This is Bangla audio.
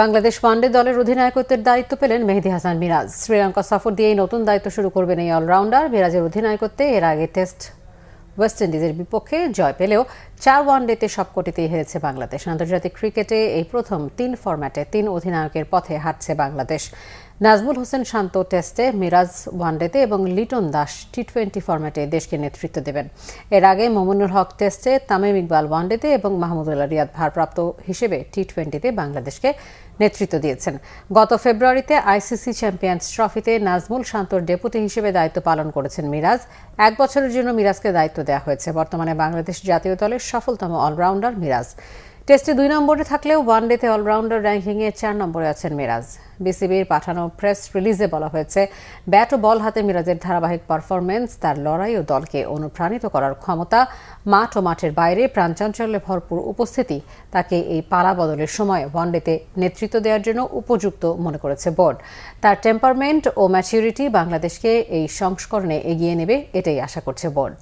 বাংলাদেশ ওয়ানডে দলের অধিনায়কত্বের দায়িত্ব পেলেন মেহেদী হাসান মিরাজ। শ্রীলঙ্কা সফর দিয়েই নতুন দায়িত্ব শুরু করবেন এই অলরাউন্ডার। মিরাজের অধিনায়কত্বে এর আগে টেস্ট ওয়েস্ট ইন্ডিজের বিপক্ষে জয় পেলেও 4 ওয়ানডেতে সবকটিতেই হেরেছে বাংলাদেশ। আন্তর্জাতিক ক্রিকেটে এই প্রথম 3 ফরম্যাটে 3 অধিনায়কের পথে হাঁটছে বাংলাদেশ। নাজমুল হোসেন শান্ত টেস্টে, মিরাজ ওয়ানডেতে এবং লিটন দাস টি-20 ফরম্যাটে দেশকে নেতৃত্ব দেবেন। এর আগে মোমিনুল হক টেস্টে, তামিম ইকবাল ওয়ানডেতে এবং মাহমুদুল্লাহ রিয়াদ ভারপ্রাপ্ত হিসেবে টি-20তে বাংলাদেশকে নেতৃত্ব দিয়েছেন। গত ফেব্রুয়ারিতে আইসিসি চ্যাম্পিয়ন্স ট্রফিতে নাজমুল শান্তর ডেপুটি হিসেবে দায়িত্ব পালন করেছেন মিরাজ। 1 বছরের জন্য মিরাজকে দায়িত্ব দেওয়া হয়েছে। বর্তমানে বাংলাদেশ জাতীয় দলের সফলতম অলরাউন্ডার মিরাজ। টেস্টে 2 নম্বরে থাকলেও ওয়ানডেতে অলরাউন্ডার র্যাঙ্কিংয়ে 4 নম্বরে আছেন মিরাজ। বিসিবির পাঠানো প্রেস রিলিজে বলা হয়েছে, ব্যাট ও বল হাতে মিরাজের ধারাবাহিক পারফরমেন্স, তার লড়াই ও দলকে অনুপ্রাণিত করার ক্ষমতা, মাঠ ও মাঠের বাইরে প্রাণচাঞ্চল্যে ভরপুর উপস্থিতি তাকে এই পালা বদলের সময় ওয়ানডেতে নেতৃত্ব দেওয়ার জন্য উপযুক্ত মনে করেছে বোর্ড। তার টেম্পারমেন্ট ও ম্যাচুরিটি বাংলাদেশকে এই সংস্করণে এগিয়ে নেবে, এটাই আশা করছে বোর্ড।